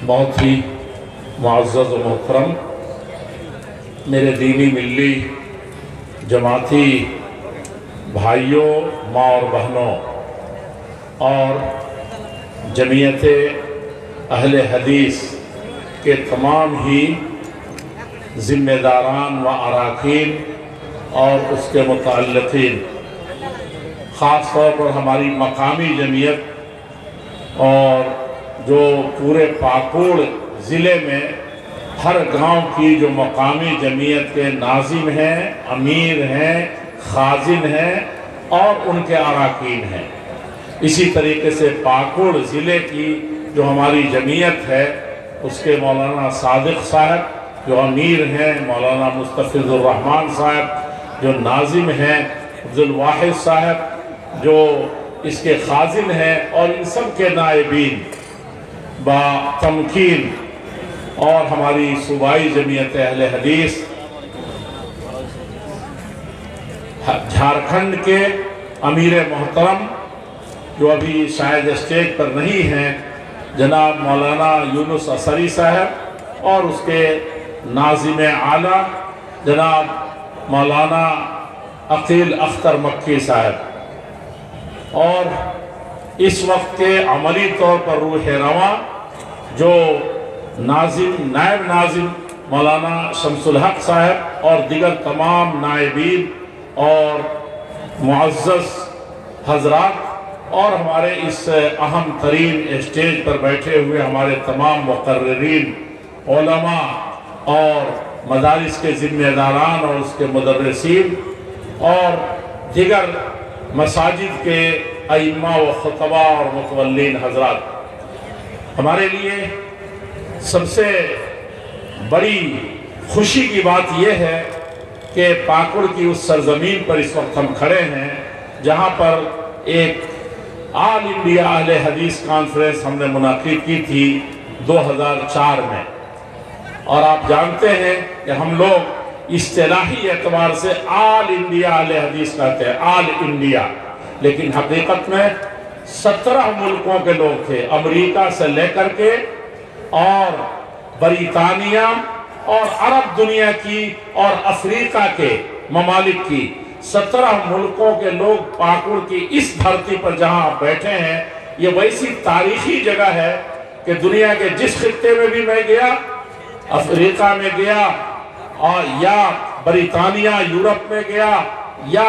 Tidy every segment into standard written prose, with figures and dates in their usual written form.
बहुत ही मुअज़्ज़ज़ व मोहतरम मेरे दीनी मिल्ली जमाती भाइयों, माँ और बहनों और जमीयत अहले हदीस के तमाम ही ज़िम्मेदारान व अराकीन और उसके मुतअल्लिक़ीन, ख़ास तौर पर हमारी मकामी जमीयत और जो पूरे पाकुड़ ज़िले में हर गांव की जो मकामी जमीयत के नाज़िम हैं, अमीर हैं, खाजिन हैं और उनके अराकीन हैं। इसी तरीके से पाकुड़ ज़िले की जो हमारी जमीयत है उसके मौलाना सादिक साहब जो अमीर हैं, मौलाना मुस्तफ़िज़ुर रहमान साहब जो नाज़िम हैं, अब्दुल वाहिद साहब जो इसके खाजिन हैं और इन सब के नायबीन बा तमकीन और हमारी सूबाई जमीयत अहले हदीस झारखंड के अमीर मोहतरम जो अभी शायद स्टेज पर नहीं हैं, जनाब मौलाना यूनुस असरी साहब और उसके नाज़िम आला जनाब मौलाना अकील अख्तर मक्की साहब और इस वक्त के अमली तौर पर रूह रवां जो नायब नाज़िम मौलाना शमसुल हक साहब और दिगर तमाम नायबीन और मुअज़्ज़ज़ हज़रात और हमारे इस अहम तरीन स्टेज पर बैठे हुए हमारे तमाम मुक़र्रिरीन, उलमा और मदारिस के ज़िम्मेदारान और उसके मुदर्रिसीन और दिगर मसाजिद के अइम्मा व खुतबा और मुतवल्लीन हज़रात, हमारे लिए सबसे बड़ी खुशी की बात यह है कि पाकुड़ की उस सरजमीन पर इस वक्त हम खड़े हैं जहाँ पर एक ऑल इंडिया अहले हदीस कॉन्फ्रेंस हमने मुनाकिद की थी 2004 में। और आप जानते हैं कि हम लोग इस्तिलाही एतबार से ऑल इंडिया अहले हदीस कहते हैं, ऑल इंडिया, लेकिन हकीकत में 17 मुल्कों के लोग थे, अमेरिका से लेकर के और बरितानिया और अरब दुनिया की और अफ्रीका के ममालिक की 17 मुल्कों के लोग पाकुड़ की इस धरती पर जहां आप बैठे हैं, ये वैसी तारीखी जगह है कि दुनिया के जिस खित्ते में भी मैं गया, अफ्रीका में गया और या बरितानिया यूरोप में गया या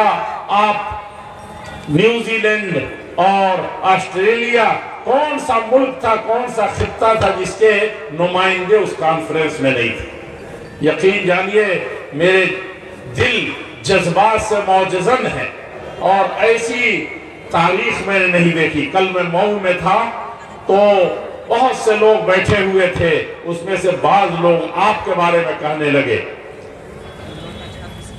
आप न्यूजीलैंड और ऑस्ट्रेलिया, कौन सा मुल्क था, कौन सा खित्ता था जिसके नुमाइंदे उस कॉन्फ्रेंस में नहीं थे। यकीन जानिए मेरे दिल जज्बात से मौजज़न है और ऐसी तारीख मैंने नहीं देखी। कल मैं मऊ में था तो बहुत से लोग बैठे हुए थे, उसमें से बाज़ लोग आपके बारे में कहने लगे।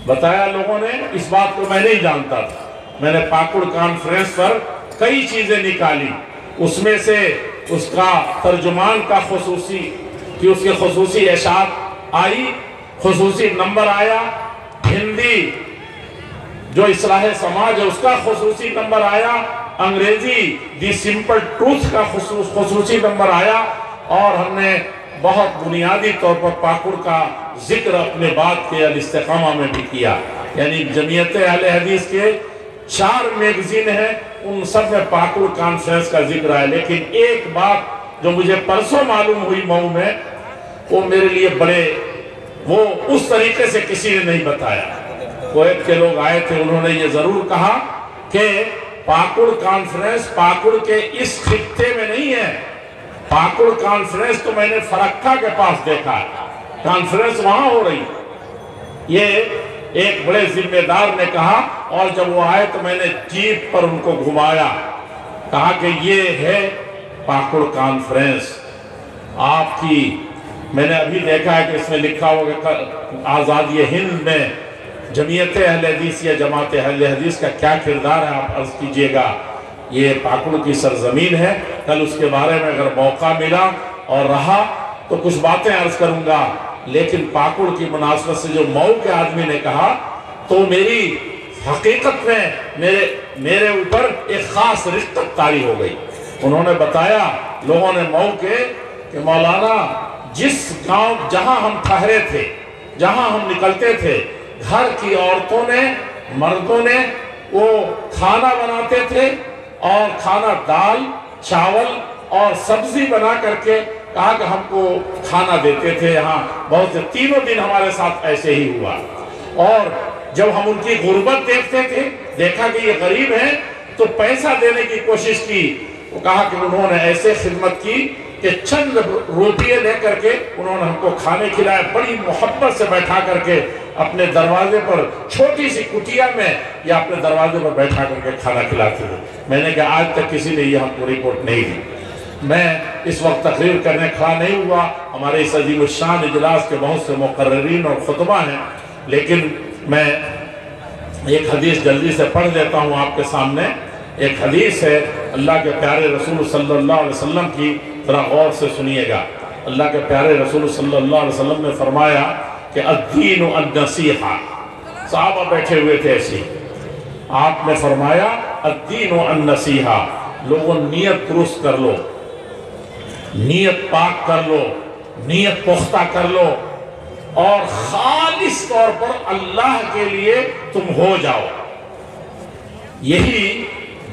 बताया लोगों ने, इस बात को मैं नहीं जानता था। मैंने पाकुड़ कॉन्फ्रेंस पर कई चीजें निकाली, उसमें से उसका तर्जुमान का खुसूसी कि उसके खुसूसी इशात आई, खुसूसी नंबर आया, हिंदी जो इस्लाह समाज है उसका खुसूसी नंबर आया, अंग्रेजी दी सिंपल ट्रूथ का खुसूसी नंबर आया और हमने बहुत बुनियादी तौर पर पाकुड़ का जिक्र अपने बात के अल-इस्तिक़ामा में भी किया। यानी जमीयत अहले हदीस के 4 मैगजीन हैं, उन सब में पाकुड़ कॉन्फ्रेंस का जिक्र है। लेकिन एक बात जो मुझे परसों मालूम हुई मऊ में, वो मेरे लिए वो उस तरीके से किसी ने नहीं बताया। कुवैत के लोग आए थे, उन्होंने ये जरूर कहा कि पाकुड़ कॉन्फ्रेंस पाकुड़ के इस खित्ते में नहीं है। पाकुड़ कॉन्फ्रेंस तो मैंने फरक्का के पास देखा, कॉन्फ्रेंस वहां हो रही। ये एक बड़े जिम्मेदार ने कहा और जब वो आए तो मैंने जीप पर उनको घुमाया, कहा कि ये है पाकुड़ कॉन्फ्रेंस आपकी। मैंने अभी देखा है कि इसमें लिखा होगा आज़ादी हिंद में जमीयत अहले हदीस या जमात अहले हदीस का क्या किरदार है, आप अर्ज कीजिएगा। ये पाकुड़ की सरजमीन है। कल उसके बारे में अगर मौका मिला और रहा तो कुछ बातें अर्ज करूंगा, लेकिन पाकुड़ की मुनासबत से जो मऊ के आदमी ने कहा तो मेरी हकीकत में मेरे ऊपर एक खास रिश्तत तारी हो गई। उन्होंने बताया लोगों ने मऊ के کہ مولانا جس گاؤں جہاں ہم ٹھہرے تھے، جہاں ہم نکلتے تھے، گھر کی عورتوں نے، مردوں نے وہ کھانا بناتے تھے، اور کھانا دال چاول اور سبزی بنا کر کے کہا کہ ہم کو کھانا دیتے تھے۔ یہاں بہت سے تینوں دن ہمارے ساتھ ایسے ہی ہوا، اور جب ہم ان کی غربت دیکھتے تھے، دیکھا کہ یہ غریب ہیں، تو پیسہ دینے کی کوشش کی۔ وہ کہا کہ انہوں نے ایسے خدمت کی کہ چند روٹیے لے کر کے انہوں نے ہم کو کھانے کھلائے، بڑی محبت سے بیٹھا کر کے اپنے دروازے پر چھوٹی سی کٹیا میں یا اپنے دروازے پر بیٹھا کر کے کھانا کھلاتے تھے۔ میں نے کہا آج تک کسی نے یہ ہم کو رپورٹ نہیں دی۔ میں اس وقت تقریر کرنے کھڑا نہیں ہوا، ہمارے اس عظیم الشان اجلاس کے بہت سے مقررین اور خطبہ ہیں، لیکن میں ایک حدیث جلدی سے پڑھ دیتا ہوں آپ کے سامنے۔ ایک حدیث ہے اللہ کے پیارے رسول صلی اللہ علیہ وسلم کی، ذرا غور سے سنیے گا۔ اللہ کے پیارے رسول صلی اللہ علیہ وسلم نے فرمایا کہ الدین النصیحہ، صحابہ بیٹھے ہوئے تھے ایسے، آپ نے فرمایا الدین النصیحہ، لوگوں نیت درست کر لو، نیت پاک کر لو، نیت پختہ کر لو، اور خالص طور پر اللہ کے لیے تم ہو جاؤ۔ یہی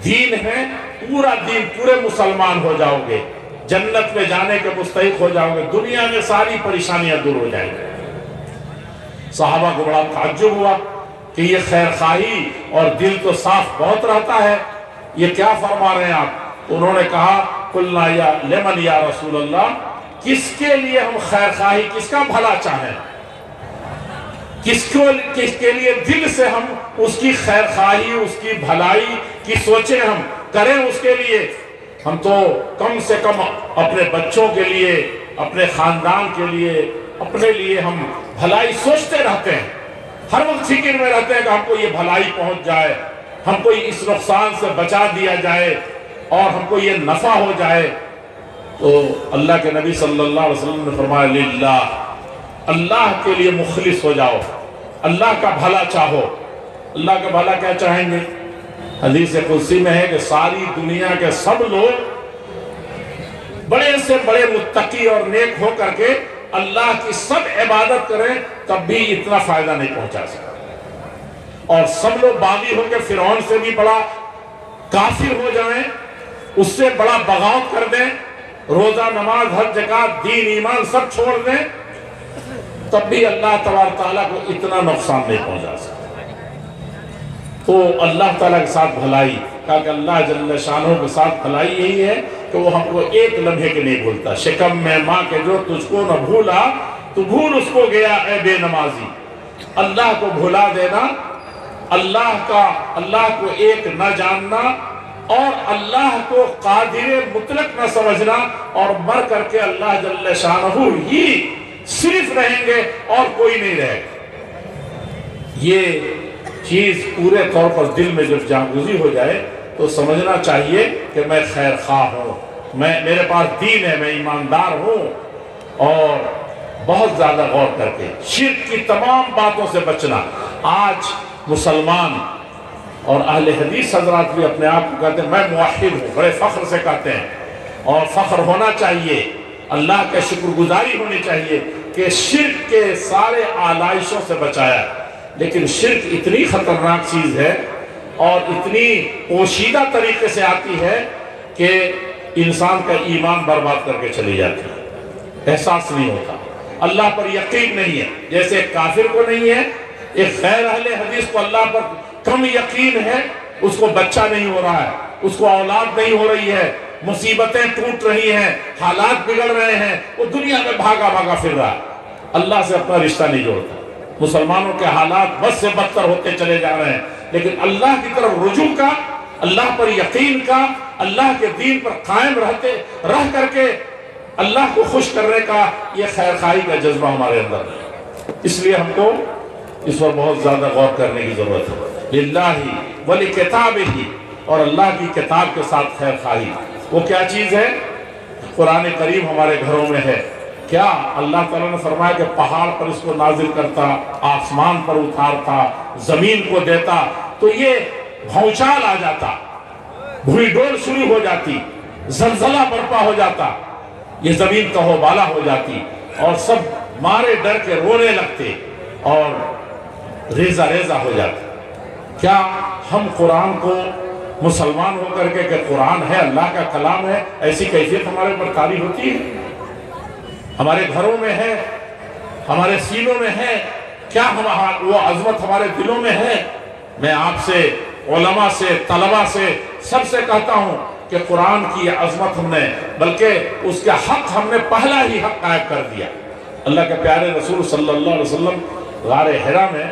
دین ہے، پورا دین، پورے مسلمان ہو جاؤ گے، جنت میں جانے کے مستحق ہو جاؤ گے، دنیا میں ساری پریشانیاں دور ہو جائیں گے۔ صحابہ کو بڑا تعجب ہوا کہ یہ خیر خواہی اور دل تو صاف بہت رہتا ہے، یہ کیا فرما رہے ہیں آپ؟ انہوں نے کہا قلنا یا لمن یا رسول اللہ، کس کے لیے ہم خیر خواہی، کس کا بھلا چاہیں، کس کے لیے دل سے ہم اس کی خیر خواہی، اس کی بھلائی کی سوچیں ہم کریں اس کے لیے؟ ہم تو کم سے کم اپنے بچوں کے لیے، اپنے خاندان کے لیے، اپنے لیے ہم بھلائی سوچتے رہتے ہیں، ہر وقت فکر میں رہتے ہیں کہ ہم کو یہ بھلائی پہنچ جائے، ہم کو اس نقصان سے بچا دیا جائے، اور ہم کو یہ نفع ہو جائے۔ تو اللہ کے نبی صلی اللہ علیہ وسلم نے فرمایا للہ، اللہ کے لیے مخلص ہو جاؤ، اللہ کا بھلا چاہو۔ اللہ کا بھلا کیا چاہیں گے؟ حدیث قدسی میں ہے کہ ساری دنیا کے سب لوگ بڑے سے بڑے متقی اور نیک ہو کر کے اللہ کی سب عبادت کریں، تب بھی اتنا فائدہ نہیں پہنچا سکتا، اور سب لوگ باغی ہو کے فرعون سے بھی بڑا کافر ہو جائیں، اس سے بڑا بغاوت کر دیں، روزہ نماز حج زکات دین ایمان سب چھوڑ دیں، تب بھی اللہ تبارک تعالیٰ کو اتنا نقصان نہیں پہنچا سکتا۔ تو اللہ تعالیٰ کے ساتھ بھلائی، کہا کہ اللہ جل شانہ کے ساتھ بھلائی یہی ہے کہ وہ ہم کو ایک لمحے کے نہیں بھولتا۔ شکم میں ماں کے جو تجھ کو نہ بھولا، تو بھول اس کو گیا اے بے نمازی۔ اللہ کو بھولا دینا، اللہ کو ایک نہ جاننا، اور اللہ کو قادر مطلق نہ سمجھنا، اور مر کر کے اللہ جل شانہ ہی صرف رہیں گے اور کوئی نہیں رہے گا۔ یہ چیز پورے طور پر دل میں جب جاگزی ہو جائے تو سمجھنا چاہیے کہ میں خیر خواہ ہوں، میرے پاس دین ہے، میں ایماندار ہوں، اور بہت زیادہ غور کر کے شرک کی تمام باتوں سے بچنا۔ آج مسلمان اور اہل حدیث حضرات بھی اپنے آپ کو کہتے ہیں میں موحد ہوں، بڑے فخر سے کہتے ہیں، اور فخر ہونا چاہیے، اللہ کا شکر گزاری ہونی چاہیے کہ شرک کے سارے آلائشوں سے بچایا۔ لیکن شرک اتنی خطرناک چیز ہے اور اتنی پوشیدہ طریقے سے آتی ہے کہ انسان کا ایمان برباد کر کے چلی جاتی ہے، احساس نہیں ہوتا، اللہ پر یقین نہیں ہے، جیسے ایک کافر کو نہیں ہے، ایک غیر اہل حدیث کو اللہ پر کم یقین ہے، اس کو بچہ نہیں ہو رہا ہے، اس کو اولاد نہیں ہو رہی ہے، مصیبتیں ٹوٹ رہی ہیں، حالات بگڑ رہے ہیں، وہ دنیا میں بھاگا بھاگا پھر رہا ہے، اللہ سے اپنا رشتہ نہیں جوڑتا۔ مسلمانوں کے حالات بس سے بدتر ہوتے چلے جا رہے ہیں، لیکن اللہ کی طرف رجوع کا، اللہ پر یقین کا، اللہ کے دین پر قائم رہ کر کے اللہ کو خوش کرنے کا یہ خیر خواہی کا جذبہ ہمارے اندر ہے۔ اس لیے ہم کو اس پر بہت زیادہ غور کرنے کی ضرورت ہے۔ للہ ولکتابہ، اور اللہ کی کتاب کے ساتھ خیر خواہی، وہ کیا چیز ہے؟ قرآن کریم ہمارے گھروں میں ہے۔ کیا اللہ تعالیٰ نے فرمایا کہ پہاڑ پر اس کو نازل کرتا، آسمان پر اتارتا، زمین کو دیتا، تو یہ بھونچال آ جاتا، بھوئی ڈول شروع ہو جاتی، زلزلہ برپا ہو جاتا، یہ زمین تہوبالا ہو جاتی اور سب مارے ڈر کے رونے لگتے اور ریزہ ریزہ ہو جاتے۔ کیا ہم قرآن کو مسلمان ہو کر کے کہ قرآن ہے اللہ کا کلام ہے ایسی کیفیت ہمارے اوپر طاری ہوتی ہے؟ ہمارے گھروں میں ہے، ہمارے سینوں میں ہے، کیا وہ عظمت ہمارے دلوں میں ہے؟ میں آپ سے، علماء سے، طلباء سے، سب سے کہتا ہوں کہ قرآن کی یہ عظمت ہم نے، بلکہ اس کا حق ہم نے پہلا ہی حق قائم کر دیا۔ اللہ کے پیارے رسول صلی اللہ علیہ وسلم غار حرا میں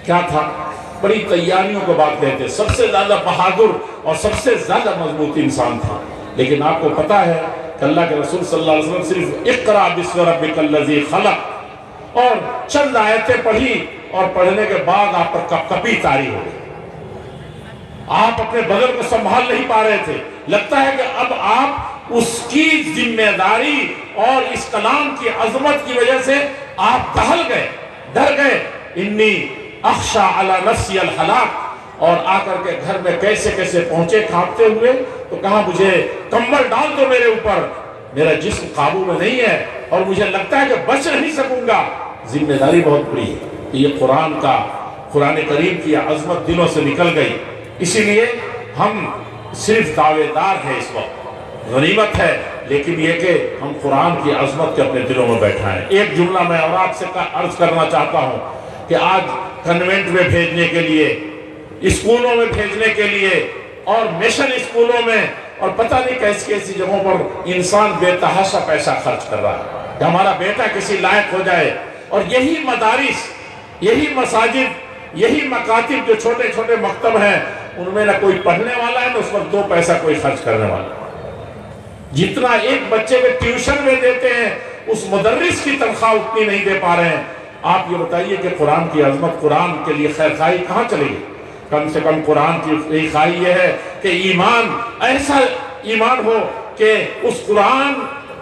کیا تھا؟ بڑی تیاریوں کے بعد کہتے سب سے زیادہ بہادر اور سب سے زیادہ مضبوط انسان تھا، لیکن آپ کو پتا ہے کہ اللہ کے رسول صلی اللہ علیہ وسلم صرف اقرأ باسم ربک الذی خلق اور چند آیتیں پڑھی اور پڑھنے کے بعد آپ پر کپ کپی طاری ہو گئی۔ آپ اپنے بدن کو سنبھال نہیں پا رہے تھے، لگتا ہے کہ اب آپ اس کی ذمہ داری اور اس کلام کی عظمت کی وجہ سے آپ دہل گئے، ڈر گئے۔ انی اخشى علی نفسی الہلاک، اور آ کر کے گھر میں کیسے کیسے پہنچے کھانپتے ہوئے، تو کہا مجھے کمبل ڈال دو میرے اوپر، میرا جسم قابو میں نہیں ہے اور مجھے لگتا ہے کہ بچ نہیں سکوں گا۔ ذمہ داری بہت بڑی ہے، یہ قرآن کریم کی عظمت دلوں سے نکل گئی۔ اسی لیے ہم صرف دعوے دار ہیں اس وقت، غنیمت ہے، لیکن یہ کہ ہم قرآن کی عظمت کے اپنے دلوں میں بیٹھائیں۔ ایک جملہ میں اور آپ سے عرض کرنا چاہتا ہوں کہ آج کنوینٹ میں بھیجنے کے لیے، اسکولوں میں بھیجنے کے لیے اور مشن اسکولوں میں اور پتہ نہیں کیسی کیسی جگہوں پر انسان بے تحاشا پیسہ خرچ کر رہا ہے کہ ہمارا بیٹا کسی لائق ہو جائے، اور یہی مدارس، یہی مساجد، یہی مکاتب جو چھوٹے چھوٹے مکتب ہیں، ان میں نہ کوئی پڑھنے والا ہے نہ اس پر دو پیسہ کوئی خرچ کرنے والا ہے۔ جتنا ایک بچے کے ٹیوشن میں دیتے ہیں اس مدرس کی تنخواہ اتنی نہیں دے پا رہے ہیں۔ آپ یہ بتائیے کہ قرآن کی عظمت، قرآن کے لیے خیر خواہی کہاں چلے گی؟ کم سے کم قرآن کی خیر خواہی یہ ہے کہ ایمان، ایسا ایمان ہو کہ اس قرآن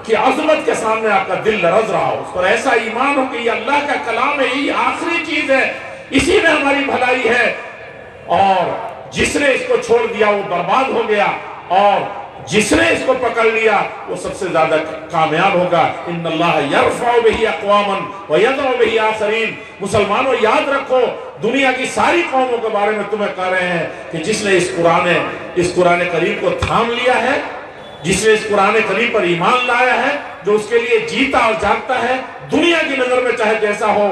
کی عظمت کے سامنے آپ کا دل لرز رہا ہو، اس پر ایسا ایمان ہو کہ یہ اللہ کا کلام ہے، یہ آخری چیز ہے، اسی میں ہماری بھلائی ہے، اور جس نے اس کو چھوڑ دیا وہ برباد ہو گیا، اور جس نے اس کو پکڑ لیا وہ سب سے زیادہ کامیاب ہوگا۔ ان اللہ یرفع بہ اقواما ویضع بہ آخرین۔ مسلمانوں یاد رکھو، دنیا کی ساری قوموں کے بارے میں تمہیں کہہ رہے ہیں کہ جس نے اس قرآن کریم کو تھام لیا ہے، جس نے اس قرآن کریم پر ایمان لایا ہے، جو اس کے لیے جیتا اور جاگتا ہے، دنیا کی نظر میں چاہے جیسا ہو،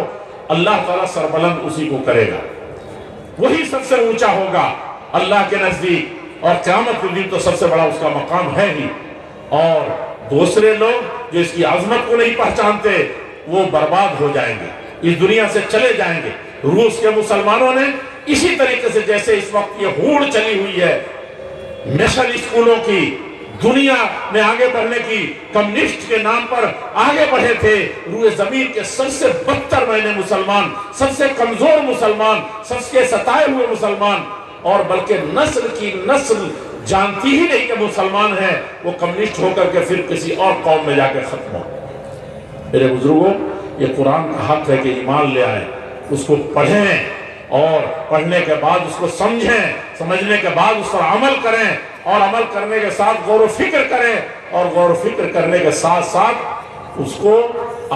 اللہ تعالیٰ سربلند اسی کو کرے گا، وہی سب سے اونچا ہوگا اللہ کے نزدیک، اور قیامت کے دن تو سب سے بڑا اس کا مقام ہے ہی۔ اور دوسرے لوگ جو اس کی عظمت کو نہیں پہچانتے وہ برباد ہو جائیں گے، اس دنیا سے چلے جائیں گے۔ روس کے مسلمانوں نے اسی طریقے سے، جیسے اس وقت یہ ہوڑ چلی ہوئی ہے مشن اسکولوں کی، دنیا میں آگے بڑھنے کی، کمیونسٹ کے نام پر آگے بڑھے تھے، روئے زمین کے سب سے بدتر میں نے مسلمان، سب سے کمزور مسلمان، سب سے ستائے ہوئے مسلمان، اور بلکہ نسل کی نسل جانتی ہی نہیں کہ مسلمان ہیں، وہ کمیونسٹ ہو کر کے پھر کسی اور قوم میں جا کے ختم ہو۔ میرے بزرگوں، یہ قرآن کا حق ہے کہ ایمان لے آئیں، اس کو پڑھیں، اور پڑھنے کے بعد اس کو سمجھیں، سمجھنے کے بعد اس پر عمل کریں، اور عمل کرنے کے ساتھ غور و فکر کریں، اور غور و فکر کرنے کے ساتھ ساتھ اس کو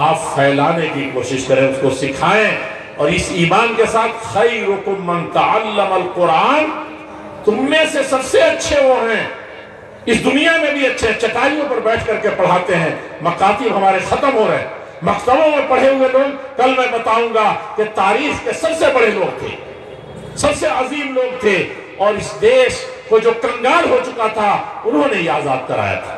آپ پھیلانے کی کوشش کریں، اس کو سکھائیں، اور اس ایمان کے ساتھ خیرکم من تعلم القرآن، تم میں سے سب سے اچھے وہ ہیں، اس دنیا میں بھی اچھے، چٹائیوں پر بیٹھ کر کے پڑھاتے ہیں، مکاتب ہمارے ختم ہو رہے ہیں، مکتبوں میں پڑھے ہوئے لوگ، کل میں بتاؤں گا کہ تاریخ کے سب سے بڑے لوگ تھے، سب سے عظیم لوگ تھے، اور اس دیش کو جو کنگال ہو چکا تھا انہوں نے یہ آزاد کرایا تھا،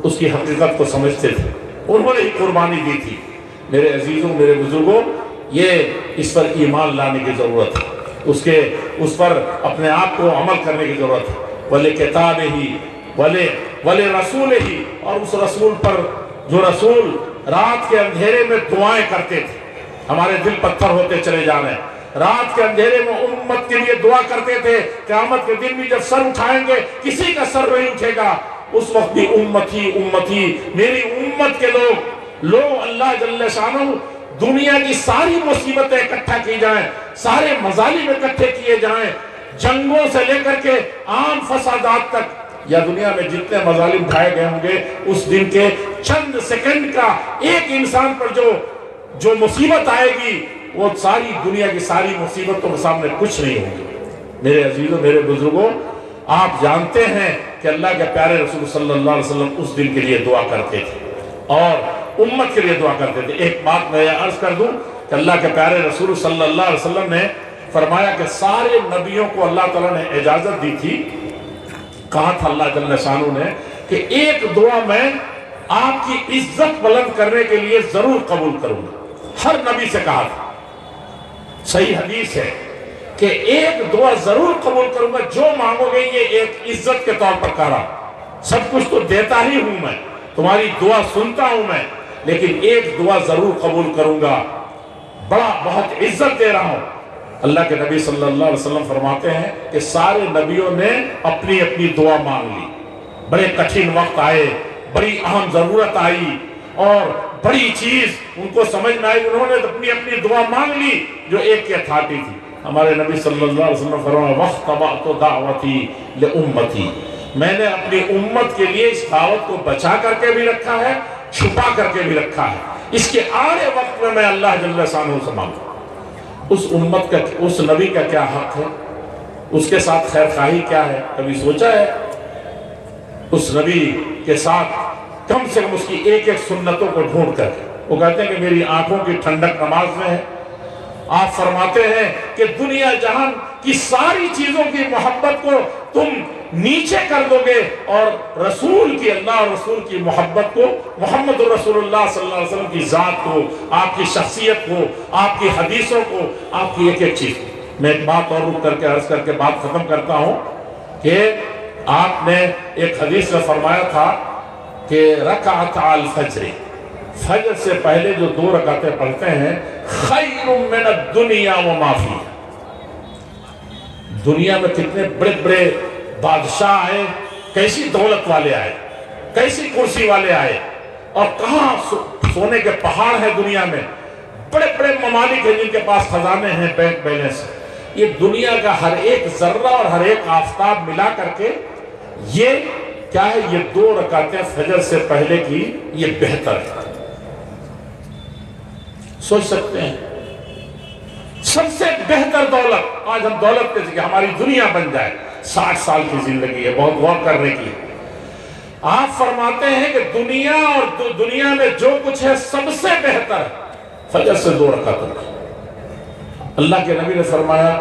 اس کی حقیقت کو سمجھتے تھے، انہوں نے ہی قربانی دی تھی۔ میرے عزیزوں، میرے بزرگوں، یہ اس پر ایمان لانے کی ضرورت ہے، اس پر اپنے آپ کو عمل کرنے کی ضرورت ہے۔ وَلِكِتَابِهِ وَلِرَسُولِهِ، اور اس رسول پر جو رسول رات کے اندھیرے میں دعائیں کرتے تھے، ہمارے دل پتھر ہوتے چلے جا رہے ہیں، رات کے اندھیرے میں امت کے لیے دعا کرتے تھے، قیامت کے دن بھی جب سر اٹھائیں گے کسی کا سر نہیں اٹھے گا، اس وقت بھی امتی امتی، میری امت کے لوگ اللہ جل شانہ دنیا کی ساری مصیبتیں اکٹھا کی جائیں، سارے مظالم اکٹھے کیے جائیں، جنگوں سے لے کر کے عام فسادات تک، या दुनिया में जितने मजालिम ढाए गए होंगे, उस दिन के चंद सेकंड का एक इंसान पर जो मुसीबत आएगी, वो सारी दुनिया की सारी मुसीबतों के सामने कुछ नहीं होगी। मेरे अजीजों, मेरे बुजुर्गों, आप जानते हैं कि अल्लाह के प्यारे रसूल सल्लल्लाहु अलैहि वसल्लम उस दिन के लिए दुआ करते थे और उम्मत के लिए दुआ करते थे। एक बात मैं अर्ज कर दूं कि अल्लाह के प्यारे रसूल सल्लल्लाहु अलैहि वसल्लम ने फरमाया कि सारे नबियों को अल्लाह ताला ने इजाजत दी थी, कहा था अल्लाह जल्ल शानू ने कि एक दुआ मैं आपकी इज्जत बुलंद करने के लिए जरूर कबूल करूंगा। हर नबी से कहा था, सही हदीस है कि एक दुआ जरूर कबूल करूंगा, जो मांगोगे ये एक इज्जत के तौर पर कह रहा। सब कुछ तो देता ही हूं मैं, तुम्हारी दुआ सुनता हूं मैं, लेकिन एक दुआ जरूर कबूल करूंगा, बड़ा बहुत इज्जत दे रहा हूं। अल्लाह के नबी सल्लल्लाहु अलैहि वसल्लम फरमाते हैं कि सारे नबियों ने अपनी अपनी दुआ मांग ली। बड़े कठिन वक्त आए, बड़ी अहम जरूरत आई और बड़ी चीज उनको समझ में आई, उन्होंने अपनी अपनी दुआ मांग ली जो एक की अथॉरिटी थी। हमारे नबी सल्लल्लाहु अलैहि वसल्लम फरमाया वख्तबअतु दावती लिउम्मती, मैंने अपनी उम्मत के लिए इस दावत को बचा करके भी रखा है, छुपा करके भी रखा है। इसके आड़े वक्त में मैं अल्लाह जल्ल शानहू से मांगू। उस उम्मत का, उस नबी का क्या हक है, उसके साथ खैर खाही क्या है? कभी सोचा है? उस नबी के साथ कम से कम उसकी एक एक सुन्नतों को ढूंढ कर, वो कहते हैं कि मेरी आंखों की ठंडक नमाज में है। आप फरमाते हैं कि दुनिया जहान की सारी चीजों की मोहब्बत को तुम नीचे कर दोगे और रसूल की, अल्लाह और रसूल की मोहब्बत को, मोहम्मद रसूलुल्लाह सल्लल्लाहु अलैहि वसल्लम की जात को, आपकी शख्सियत को, आपकी हदीसों को, आपकी एक एक चीज को। मैं एक बात और रुक करके अर्ज करके बात खत्म करता हूं कि आपने एक हदीस में फरमाया था कि रकात अल फज्र, फजर से पहले जो 2 रकातें पढ़ते हैं, खैरुम मिन दुनिया व मा फीहा। दुनिया में कितने बड़े बड़े बादशाह आए, कैसी दौलत वाले आए, कैसी कुर्सी वाले आए, और कहाँ सोने के पहाड़ है दुनिया में, बड़े बड़े ममालिक हैं जिनके पास खजाने हैं, बैंक बैलेंस। ये दुनिया का हर एक जर्रा और हर एक आफताब मिला करके ये क्या है, ये 2 रकातें फजर से पहले की, ये बेहतर है। सोच सकते हैं, सबसे बेहतर दौलत, आज हम दौलत के जगह हमारी दुनिया बन जाए, 60 साल की जिंदगी है, बहुत गौर करने की। आप फरमाते हैं कि दुनिया और दुनिया में जो कुछ है सबसे बेहतर है फजर से 2 रकातें। अल्लाह के नबी ने फरमाया,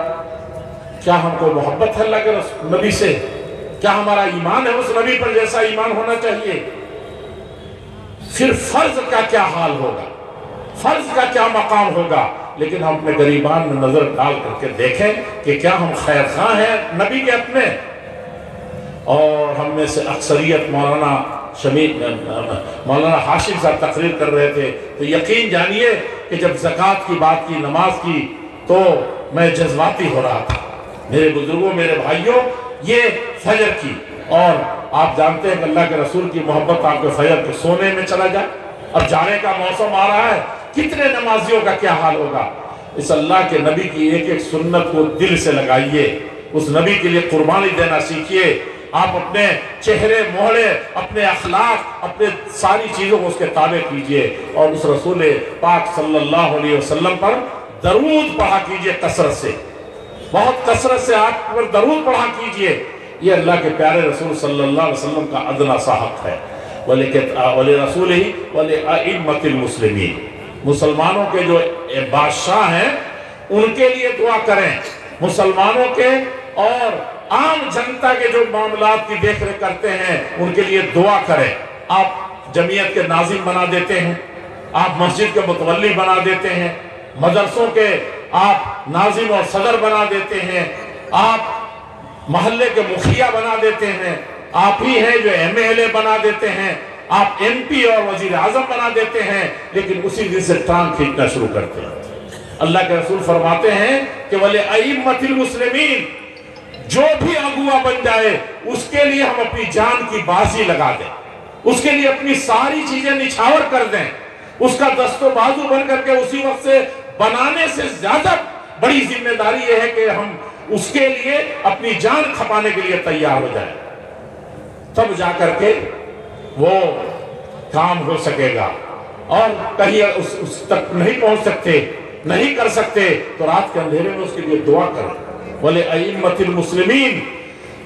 क्या हमको मोहब्बत है अल्लाह के नबी से? क्या हमारा ईमान है उस नबी पर जैसा ईमान होना चाहिए? फिर फर्ज का क्या हाल होगा, फर्ज का क्या मकाम होगा? लेकिन हम अपने गरीबान में नजर डाल करके देखें कि क्या हम खैर खां हैं नबी के अपने? और हम में से अक्सरियत मौलाना हाशिम साहब तकरीर कर रहे थे, तो यकीन जानिए कि जब ज़कात की बात की, नमाज की, तो मैं जज्बाती हो रहा था। मेरे बुजुर्गों, मेरे भाइयों, ये फजर की, और आप जानते हैं कि अल्लाह के रसूल की मोहब्बत आपके फजर के सोने में चला जाए। अब जाने का मौसम आ रहा है, कितने नमाजियों का क्या हाल होगा। इस अल्लाह के नबी की एक एक सुन्नत को दिल से लगाइए, उस नबी के लिए कुर्बानी देना सीखिए। आप अपने चेहरे मोहरे, अपने अखलाक, अपने सारी चीज़ों को उसके ताबे कीजिए, और उस रसूल पाक सल्लल्लाहु अलैहि वसल्लम पर दरूद पढ़ा कीजिए कसरत से, बहुत कसरत से आप पर दरूद पढ़ा कीजिए। ये अल्लाह के प्यारे रसूल सल्लल्लाहु अलैहि वसल्लम का अदना सा हक है। वली रसूल ही वली अइम्मतिल मुस्लिमीन, मुसलमानों के जो बादशाह हैं उनके लिए दुआ करें, मुसलमानों के और आम जनता के जो मामलात की देख रेख करते हैं उनके लिए दुआ करें। आप जमीयत के नाजिम बना देते हैं, आप मस्जिद के मुतवल्ली बना देते हैं, मदरसों के आप नाजिम और सदर बना देते हैं, आप महल्ले के मुखिया बना देते हैं, आप ही हैं जो MLA बना देते हैं, आप MP और वजीर आजम बना देते हैं, लेकिन उसी दिन से टांग खींचना शुरू करते हैं। अल्लाह के रसूल फरमाते हैं कि वले अइम्मतिल मुस्लिमीन, जो भी अगुआ बन जाए उसके लिए हम अपनी जान की बाजी लगा दें, उसके लिए अपनी सारी चीजें निछावर कर दें, उसका दस्तो बाजू बन करके उसी वक्त से बनाने से ज्यादा बड़ी जिम्मेदारी यह है कि हम उसके लिए अपनी जान खपाने के लिए तैयार हो जाए। तब जा करके वो काम हो सकेगा। और कहीं उस तक नहीं पहुंच सकते, नहीं कर सकते, तो रात के अंधेरे में उसके लिए दुआ करें। बोले अइम्मतिल मुस्लिमीन,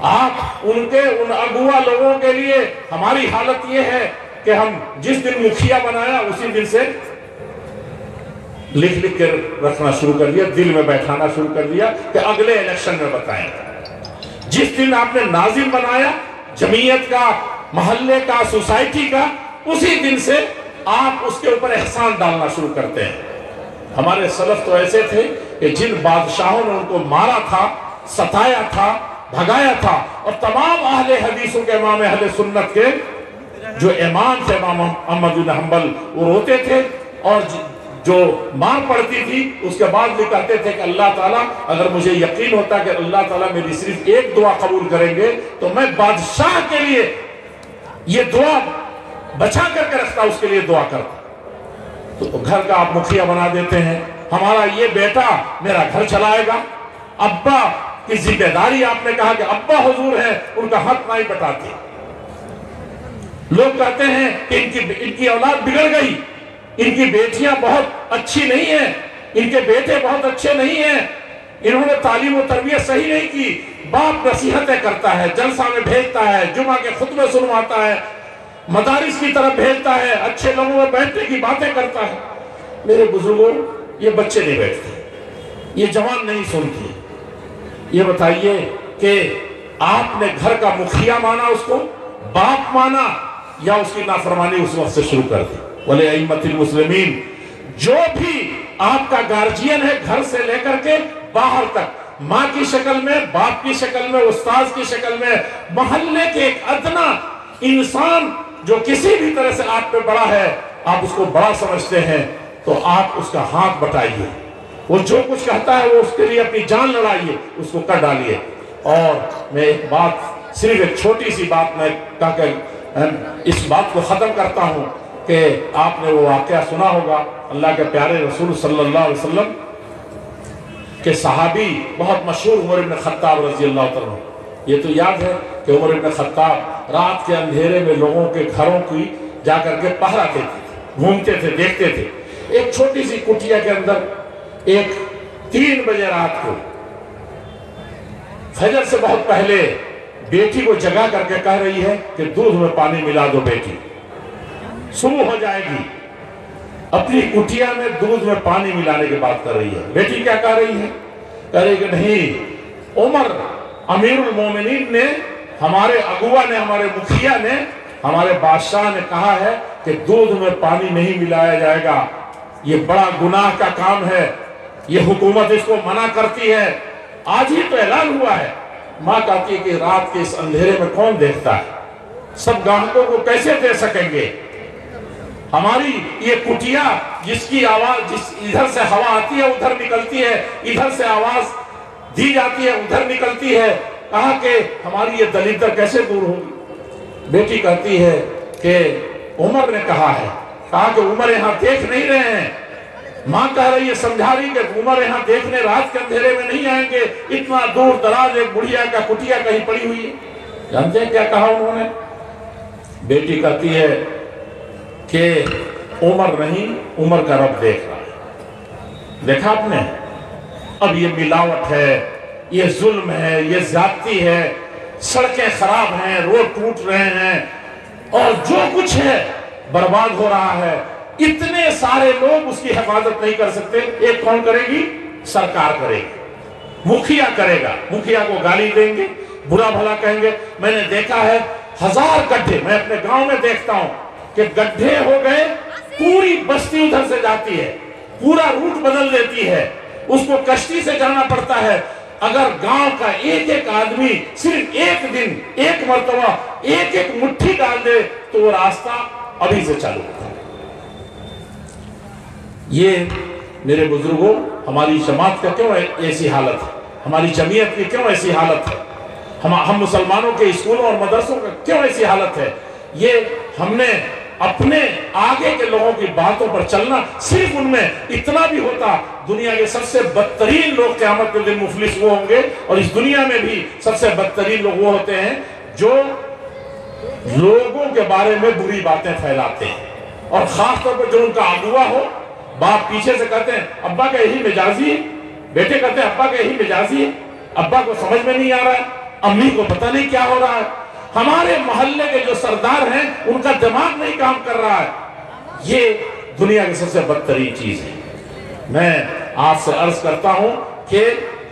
आप उनके उन अगुआ लोगों के लिए, हमारी हालत ये है कि हम जिस दिन मुखिया बनाया उसी दिन से लिख लिख कर रखना शुरू कर दिया, दिल में बैठाना शुरू कर दिया कि अगले इलेक्शन में बताएंगे। जिस दिन आपने नाजिम बनाया जमीयत का, मोहल्ले का, सोसाइटी का, उसी दिन से आप उसके ऊपर एहसान डालना शुरू करते हैं। हमारे सलफ तो ऐसे थे कि जिन बादशाहों ने उनको मारा था, सताया था, भगाया था, और तमाम अहले हदीसों के इमाम अहले सुन्नत के जो इमाम थे इमाम अहमद बिन हंबल, वो रोते थे, और जो मार पड़ती थी उसके बाद भी कहते थे कि अल्लाह ताला, अगर मुझे यकीन होता कि अल्लाह ताला मेरी सिर्फ एक दुआ कबूल करेंगे तो मैं बादशाह के लिए ये दुआ बचा करके रखता, उसके लिए दुआ करता। तो घर का आप मुखिया बना देते हैं, हमारा ये बेटा मेरा घर चलाएगा, अब्बा की जिम्मेदारी आपने कहा कि अब्बा हुजूर है, उनका हक नहीं बटाते। लोग कहते हैं कि इनकी औलाद बिगड़ गई, इनकी बेटियां बहुत अच्छी नहीं है, इनके बेटे बहुत अच्छे नहीं हैं, इन्होंने तालीम और तरबियत सही नहीं की। बाप नसीहतें करता है, जलसा में भेजता है, जुमा के खुतबे सुनवाता है, मदारिस की तरफ भेजता है, अच्छे लोगों में बैठने की बातें करता है। मेरे बुजुर्गों, ये बच्चे नहीं बैठते, ये जवान नहीं सुनती। ये बताइए कि आपने घर का मुखिया माना, उसको बाप माना, या उसकी नाफरमानी उस वक्त से शुरू कर दी। बोले अइम्मतिल मुस्लिमीन, जो भी आपका गार्जियन है घर से लेकर के बाहर तक, माँ की शक्ल में, बाप की शक्ल में, उस्ताद की शक्ल में, मोहल्ले के एक अदना इंसान जो किसी भी तरह से आप पे बड़ा है, आप उसको बड़ा समझते हैं, तो आप उसका हाथ बटाइए। वो जो कुछ कहता है वो उसके लिए अपनी जान लड़ाइए, उसको कर डालिए। और मैं एक बात, सिर्फ एक छोटी सी बात मैं कहकर इस बात को खत्म करता हूँ कि आपने वो वाकया सुना होगा, अल्लाह के प्यारे रसूल सल्लल्लाहु अलैहि वसल्लम के सहाबी बहुत मशहूर उमर इब्न खत्ताब रजी अल्लाह तआला, ये तो याद है कि उमर इब्न खत्ताब रात के अंधेरे में लोगों के घरों की जाकर के पहरा देते थे, घूमते थे, देखते थे। एक छोटी सी कुटिया के अंदर एक 3 बजे रात को फजर से बहुत पहले बेटी को जगा करके कह रही है कि दूध में पानी मिला दो बेटी, सुबह हो जाएगी। अपनी कुटिया में दूध में पानी मिलाने की बात कर रही है। बेटी क्या कह रही है? कह रही कि नहीं, उमर अमीरुल मोमिनीन ने, हमारे अगुआ ने, हमारे मुखिया ने, हमारे बादशाह ने कहा है कि दूध में पानी नहीं मिलाया जाएगा, ये बड़ा गुनाह का काम है, ये हुकूमत इसको मना करती है। आज ही तो ऐलान हुआ है। माँ कहती है कि रात के इस अंधेरे में कौन देखता है, सब ग्राहकों को कैसे दे सकेंगे? हमारी ये कुटिया जिसकी आवाज, जिस इधर से हवा आती है उधर निकलती है, इधर से आवाज दी जाती है उधर निकलती है, कहा कि हमारी ये दलिदर कैसे दूर होगी? बेटी कहती है कि उमर ने कहा है, कहा कि उमर यहाँ देख नहीं रहे हैं। माँ कह रही है, समझा रही कि उमर यहाँ देखने रात के अंधेरे में नहीं आएंगे, इतना दूर दराज एक बुढ़िया का कुटिया कहीं पड़ी हुई है। जानते हैं क्या कहा उन्होंने? बेटी कहती है कि उमर नहीं, उमर का रब देख रहा है। देखा आपने? अब ये मिलावट है, ये जुल्म है, ये ज्यादती है, सड़कें खराब हैं, रोड टूट रहे हैं, और जो कुछ है बर्बाद हो रहा है। इतने सारे लोग उसकी हिफाजत नहीं कर सकते। एक कौन करेगी? सरकार करेगी, मुखिया करेगा। मुखिया को गाली देंगे, बुरा भला कहेंगे। मैंने देखा है 1000 गड्ढे, मैं अपने गांव में देखता हूं कि गड्ढे हो गए, पूरी बस्ती उधर से जाती है, पूरा रूट बदल देती है, उसको कश्ती से जाना पड़ता है। अगर गांव का एक एक आदमी सिर्फ एक दिन, एक मर्तबा, एक एक मुट्ठी डाल दे तो वो रास्ता अभी से चालू होता है। ये मेरे बुजुर्गों, हमारी जमात का क्यों ऐसी हालत है? हमारी जमीयत की क्यों ऐसी हालत है? हम मुसलमानों के स्कूलों और मदरसों का क्यों ऐसी हालत है? ये हमने अपने आगे के लोगों की बातों पर चलना, सिर्फ उनमें इतना भी होता, दुनिया के सबसे बदतरीन लोग क़यामत के दिन मुफलिस वो होंगे, और इस दुनिया में भी सबसे बदतरीन लोग वो होते हैं जो लोगों के बारे में बुरी बातें फैलाते हैं, और खास तौर पर जो उनका अगुआ हो, बाप पीछे से कहते हैं अब्बा का यही मिजाजी है, बेटे कहते हैं अब्बा का यही मिजाजी है, अब्बा को समझ में नहीं आ रहा है, अम्मी को पता नहीं क्या हो रहा है, हमारे मोहल्ले के जो सरदार हैं उनका दिमाग नहीं काम कर रहा है। ये दुनिया की सबसे बदतरीन चीज है। मैं आपसे अर्ज करता हूं कि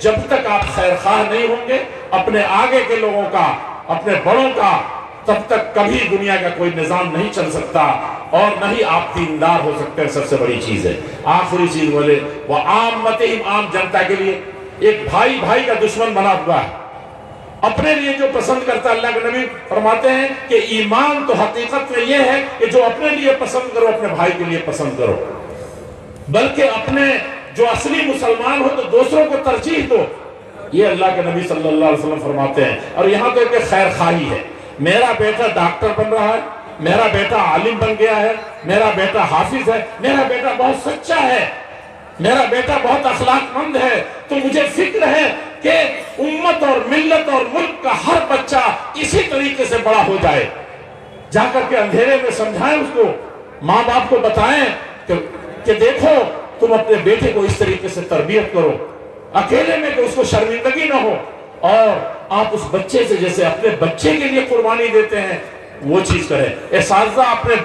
जब तक आप खैरखाह नहीं होंगे अपने आगे के लोगों का, अपने बड़ों का, तब तक कभी दुनिया का कोई निजाम नहीं चल सकता और न ही आप दीनदार हो सकते हैं। सबसे बड़ी चीज है। आखिरी चीज बोले वो आम जनता के लिए एक भाई भाई का दुश्मन बना हुआ है। अपने लिए जो पसंद करता है, अल्लाह के नबी फरमाते हैं कि ईमान तो हकीकत में ये है कि जो अपने लिए पसंद करो अपने भाई के लिए पसंद करो, बल्कि अपने जो असली मुसलमान हो तो दूसरों को तरजीह दो। ये अल्लाह के नबी सल्लल्लाहु अलैहि वसल्लम फरमाते हैं। और यहाँ तो एक खैर खाही है, मेरा बेटा डॉक्टर बन रहा है, मेरा बेटा आलिम बन गया है, मेरा बेटा हाफिज है, मेरा बेटा बहुत सच्चा है, मेरा बेटा बहुत अखलाकमंद है, तो मुझे फिक्र है कि उम्मत और मिल्लत और मुल्क का हर बच्चा इसी तरीके से बड़ा हो जाए। जाकर के अंधेरे में समझाएं उसको, माँ बाप को बताएं कि देखो तुम अपने बेटे को इस तरीके से तरबियत करो, अकेले में कि उसको शर्मिंदगी ना हो, और आप उस बच्चे से जैसे अपने बच्चे के लिए कुर्बानी देते हैं वो चीज करें। एसातिज़ा अपने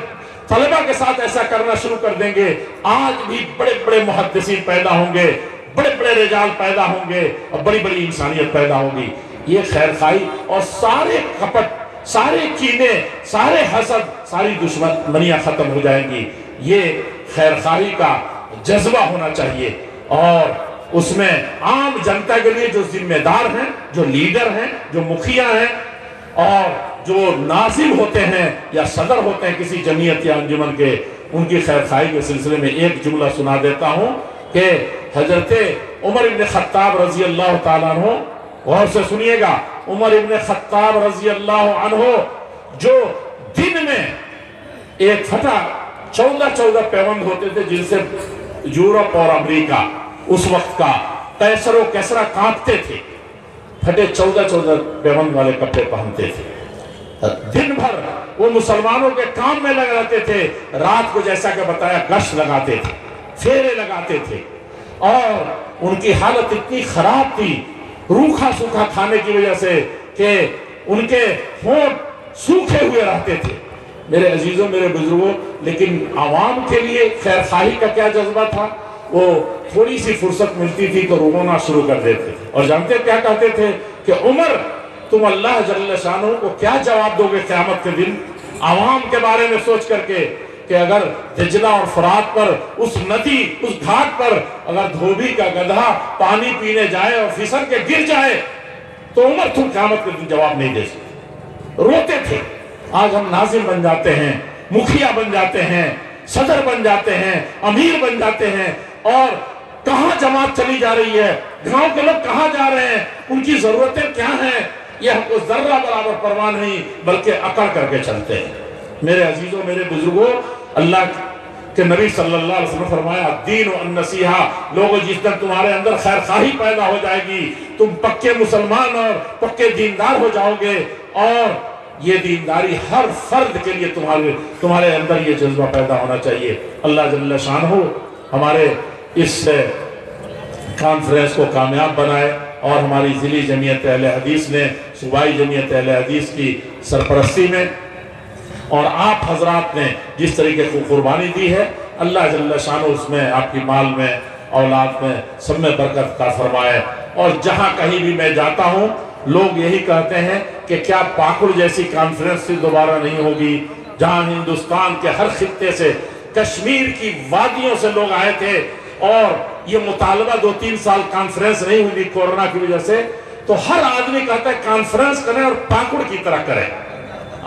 तलबा के साथ ऐसा करना शुरू कर देंगे, आज भी बड़े बड़े मुहद्दिसीन पैदा होंगे, बड़े बड़े रिजाल पैदा होंगे और बड़ी बड़ी इंसानियत पैदा होगी। ये खैरखाई और सारे कपट, सारे कीने, सारे हसद, सारी दुश्मनियां खत्म हो जाएंगी। ये खैरखाई का जज्बा होना चाहिए और उसमें आम जनता के लिए जो जिम्मेदार हैं, जो लीडर हैं, जो मुखिया हैं और जो नाजिम होते हैं या सदर होते हैं किसी जमीयत या अंजुमन के, उनकी खैरखाई के सिलसिले में एक जुमला सुना देता हूं कि हजरत उमर इब्न खत्ताब रजी अल्लाह ताला अन्हु, गौर से सुनिएगा, उमर इब्न खत्ताब रजी अल्लाह अन्हु जो दिन में एक फटा 14 पैबंद होते थे जिनसे यूरोप और अमेरिका उस वक्त का कैसरो कैसरा कांपते थे, फटे 14 पैबंद वाले कपड़े पहनते थे, दिन भर वो मुसलमानों के काम में लगे रहते थे, रात को जैसा कि बताया गश्त लगाते थे, फेरे लगाते थे और उनकी हालत इतनी खराब थी रूखा सूखा खाने की वजह से कि उनके होंठ सूखे हुए रहते थे। मेरे अजीजों, मेरे बुजुर्गों, लेकिन आवाम के लिए खैरखाही का क्या जज्बा था, वो थोड़ी सी फुर्सत मिलती थी तो रोना शुरू कर देते थे। और जानते क्या कहते थे कि उमर तुम अल्लाह जल्ल शानहू को क्या जवाब दोगे क़यामत के दिन, आवाम के बारे में सोच करके कि अगर दिजला और फरात पर उस नदी, उस घाट पर अगर धोबी का गधा पानी पीने जाए और फिसल के गिर जाए तो उमर तुम क़यामत के दिन जवाब नहीं दे सकते। रोते थे। आज हम नाजिम बन जाते हैं, मुखिया बन जाते हैं, सदर बन जाते हैं, अमीर बन जाते हैं और कहां जमात चली जा रही है, गांव के लोग कहां जा रहे हैं, उनकी जरूरतें क्या हैं, ये हमको जर्रा बराबर परवाह नहीं, बल्कि अकड़ करके चलते हैं। मेरे अजीजों, मेरे बुजुर्गों, अल्लाह के नबी सल्लल्लाहु अलैहि वसल्लम फरमाया दीन व नसीहा, लोगों जिस दिन तुम्हारे अंदर खैरखाही पैदा हो जाएगी तुम पक्के मुसलमान और पक्के दीनदार हो जाओगे और ये दीनदारी हर फर्द के लिए तुम्हारे अंदर ये जज्बा पैदा होना चाहिए। अल्लाह जल्ल शानहू हमारे इस कॉन्फ्रेंस को कामयाब बनाए और हमारी ज़िली जमीयत अहले हदीस ने सूबाई जमीयत अहले हदीस की सरपरस्ती में और आप हजरात ने जिस तरीके को कुर्बानी दी है, अल्लाह जल्ल शानहू उसमें आपकी माल में, औलाद में, सब में बरकत का फरमाए। और जहाँ कहीं भी मैं जाता हूँ लोग यही कहते हैं कि क्या पाकुड़ जैसी कॉन्फ्रेंस से दोबारा नहीं होगी, जहाँ हिंदुस्तान के हर खित्ते से, कश्मीर की वादियों से लोग आए थे और ये मुतालबा 2-3 साल कॉन्फ्रेंस नहीं हुई कोरोना की वजह से, तो हर आदमी कहता है कॉन्फ्रेंस करें और पाकुड़ की तरह करें।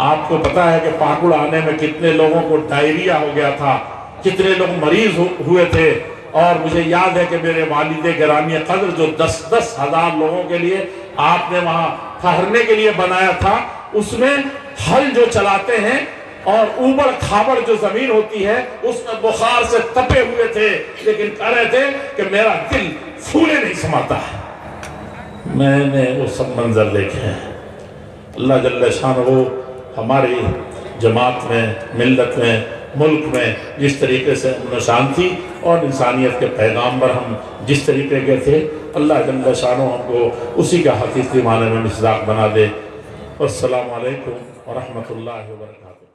आपको पता है कि पाकुड़ आने में कितने लोगों को डायरिया हो गया था, कितने लोग मरीज हुए थे। और मुझे याद है कि मेरे वालिद गिरामी कद्र जो 10-10 हजार लोगों के लिए आपने वहां ठहरने के लिए बनाया था, उसमें हल जो चलाते हैं और ऊबड़ खाबड़ जो जमीन होती है उसमें बुखार से तपे हुए थे, लेकिन कह रहे थे कि मेरा दिल फूले नहीं समाता है। मैंने वो सब मंजर देखे हैं। अल्लाह जल्ल शानहू ہماری جماعت میں، ملت میں، ملک میں جس طریقے سے امن و شانتی اور انسانیت کے پیغامبر ہم جس طریقے کے تھے، اللہ جل شانہ ہم کو اسی کا حقیقی معنی میں مصداق بنا دے۔ والسلام علیکم ورحمۃ اللہ وبرکاتہ۔